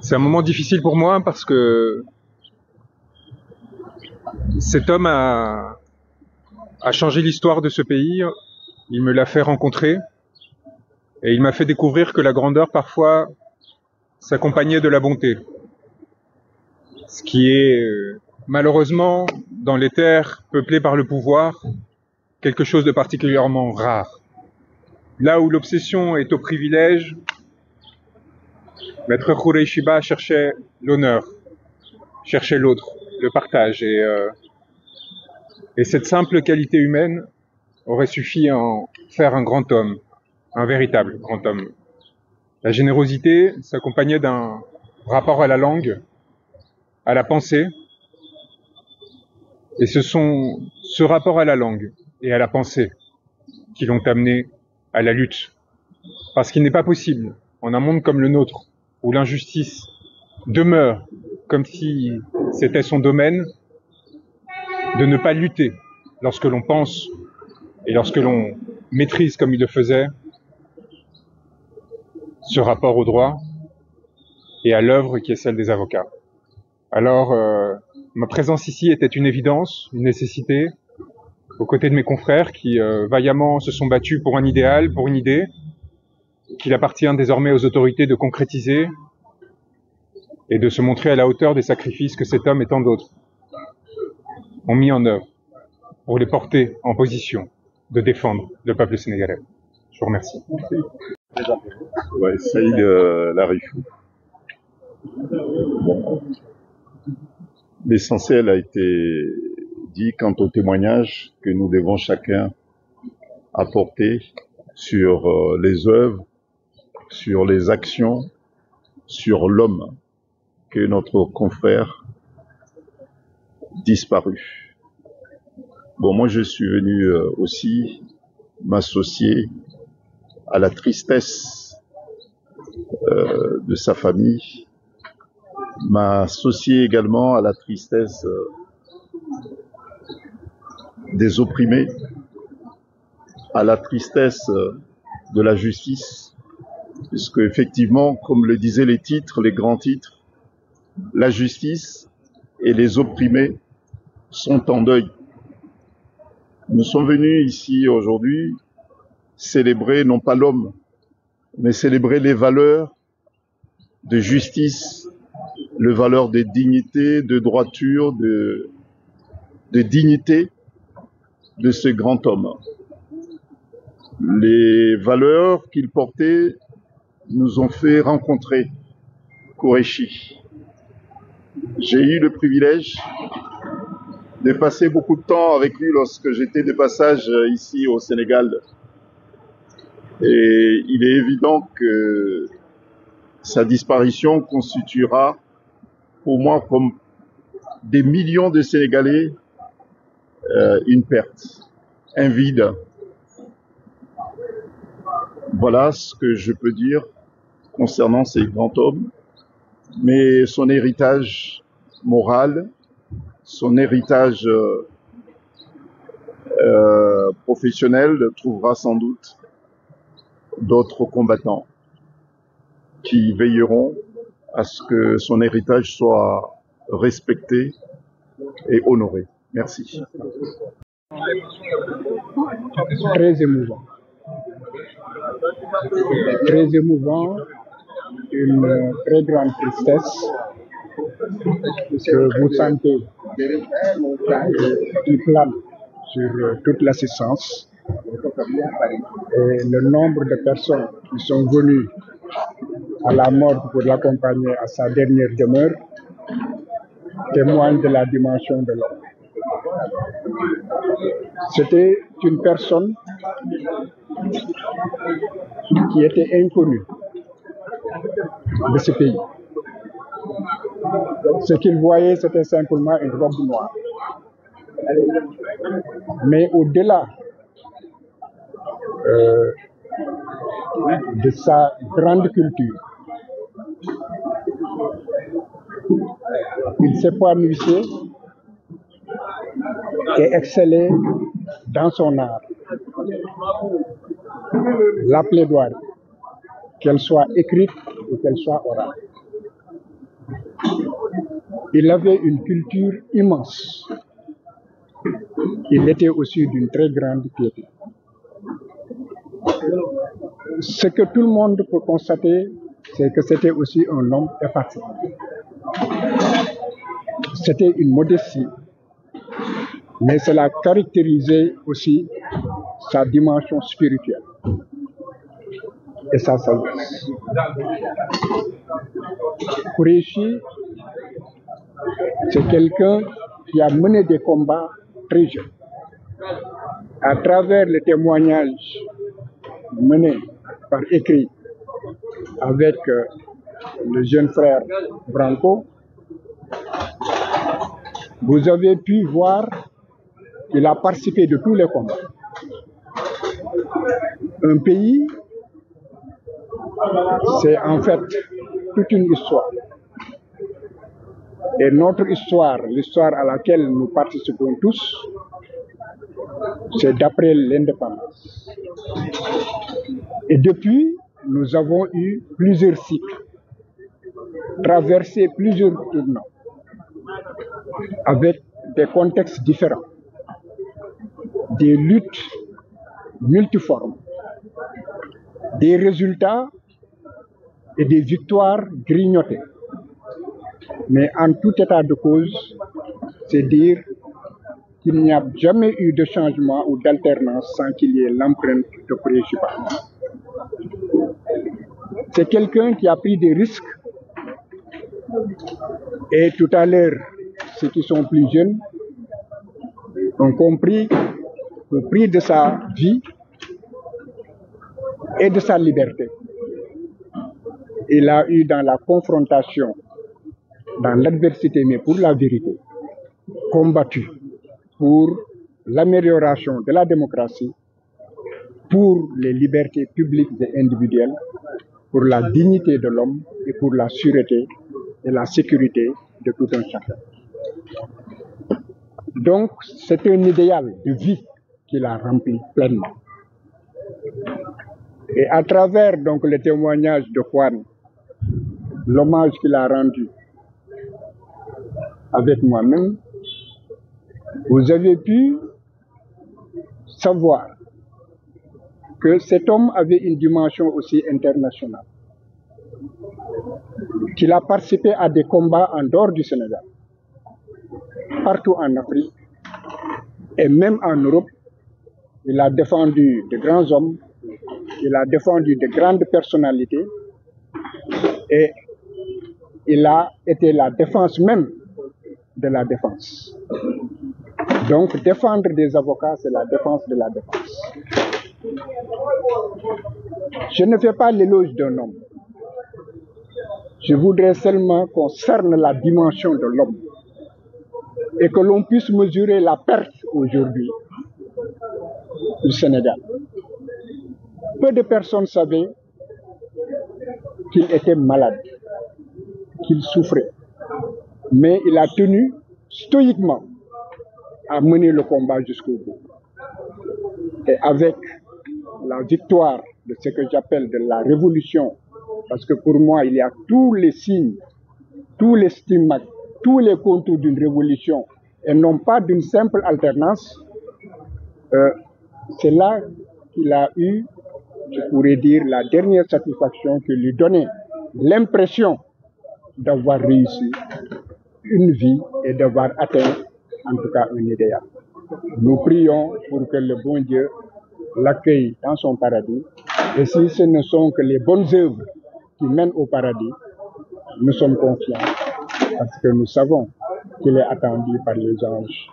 C'est un moment difficile pour moi parce que cet homme a changé l'histoire de ce pays. Il me l'a fait rencontrer et il m'a fait découvrir que la grandeur parfois s'accompagnait de la bonté. Ce qui est malheureusement dans les terres peuplées par le pouvoir quelque chose de particulièrement rare. Là où l'obsession est au privilège, Maître Khoureyssi Ba cherchait l'honneur, cherchait l'autre, le partage. Et cette simple qualité humaine aurait suffi à en faire un grand homme, un véritable grand homme. La générosité s'accompagnait d'un rapport à la langue, à la pensée, et ce sont ce rapport à la langue et à la pensée qui l'ont amené à la lutte. Parce qu'il n'est pas possible, en un monde comme le nôtre, où l'injustice demeure comme si c'était son domaine, de ne pas lutter lorsque l'on pense et lorsque l'on maîtrise comme il le faisait ce rapport au droit et à l'œuvre qui est celle des avocats. Alors, ma présence ici était une évidence, une nécessité, aux côtés de mes confrères qui vaillamment se sont battus pour un idéal, pour une idée, qu'il appartient désormais aux autorités de concrétiser et de se montrer à la hauteur des sacrifices que cet homme et tant d'autres ont mis en œuvre pour les porter en position de défendre le peuple sénégalais. Je vous remercie. Ouais, Saïd Larifou. Bon. L'essentiel a été dit quant au témoignage que nous devons chacun apporter sur les œuvres, sur les actions, sur l'homme que notre confrère disparu. Bon, moi je suis venu aussi m'associer à la tristesse de sa famille, m'associer également à la tristesse des opprimés, à la tristesse de la justice, puisque effectivement, comme le disaient les titres, les grands titres, la justice et les opprimés sont en deuil. Nous sommes venus ici aujourd'hui célébrer non pas l'homme, mais célébrer les valeurs de justice, les valeurs de dignité, de droiture, de dignité de ce grand homme. Les valeurs qu'il portait nous ont fait rencontrer Khoureyssi. J'ai eu le privilège de passer beaucoup de temps avec lui lorsque j'étais de passage ici au Sénégal. Et il est évident que sa disparition constituera pour moi, comme des millions de Sénégalais, une perte, un vide. Voilà ce que je peux dire concernant ces grands hommes, mais son héritage moral, son héritage professionnel trouvera sans doute d'autres combattants qui veilleront à ce que son héritage soit respecté et honoré. Merci. Très émouvant. Très émouvant, une très grande tristesse que vous sentez qui plane sur toute l'assistance. Et le nombre de personnes qui sont venues à la mort pour l'accompagner à sa dernière demeure témoigne de la dimension de l'homme. C'était une personne qui était inconnue de ce pays. Ce qu'il voyait, c'était simplement une robe noire. Mais au-delà de sa grande culture, il s'épanouissait et excellait dans son art. La plaidoirie, qu'elle soit écrite ou qu'elle soit orale. Il avait une culture immense. Il était aussi d'une très grande piété. Ce que tout le monde peut constater, c'est que c'était aussi un homme effacé. C'était une modestie, mais cela caractérisait aussi sa dimension spirituelle et sa sagesse. Qureshi, c'est quelqu'un qui a mené des combats très jeunes. À travers les témoignages menés par écrit avec le jeune frère Branco, vous avez pu voir qu'il a participé de tous les combats. Un pays, c'est en fait toute une histoire. Et notre histoire, l'histoire à laquelle nous participons tous, c'est d'après l'indépendance. Et depuis, nous avons eu plusieurs cycles, traversé plusieurs tournants, avec des contextes différents, des luttes multiformes, des résultats et des victoires grignotées. Mais en tout état de cause, c'est dire qu'il n'y a jamais eu de changement ou d'alternance sans qu'il y ait l'empreinte de préoccupation. C'est quelqu'un qui a pris des risques. Et tout à l'heure, ceux qui sont plus jeunes ont compris le prix de sa vie et de sa liberté. Il a eu dans la confrontation, dans l'adversité, mais pour la vérité, combattu pour l'amélioration de la démocratie, pour les libertés publiques et individuelles, pour la dignité de l'homme et pour la sûreté et la sécurité de tout un chacun. Donc, c'est un idéal de vie qu'il a rempli pleinement. Et à travers donc le témoignage de Juan, l'hommage qu'il a rendu avec moi-même, vous avez pu savoir que cet homme avait une dimension aussi internationale, qu'il a participé à des combats en dehors du Sénégal, partout en Afrique et même en Europe. Il a défendu de grands hommes, il a défendu de grandes personnalités et il a été la défense même de la défense. Donc défendre des avocats, c'est la défense de la défense. Je ne fais pas l'éloge d'un homme. Je voudrais seulement qu'on cerne la dimension de l'homme et que l'on puisse mesurer la perte aujourd'hui du Sénégal. Peu de personnes savaient qu'il était malade, qu'il souffrait, mais il a tenu stoïquement à mener le combat jusqu'au bout. Et avec la victoire de ce que j'appelle de la révolution, parce que pour moi, il y a tous les signes, tous les stigmates, tous les contours d'une révolution, et non pas d'une simple alternance, c'est là qu'il a eu, je pourrais dire, la dernière satisfaction qui lui donnait l'impression d'avoir réussi une vie et d'avoir atteint, en tout cas, un idéal. Nous prions pour que le bon Dieu l'accueille dans son paradis. Et si ce ne sont que les bonnes œuvres qui mènent au paradis, nous sommes confiants parce que nous savons qu'il est attendu par les anges.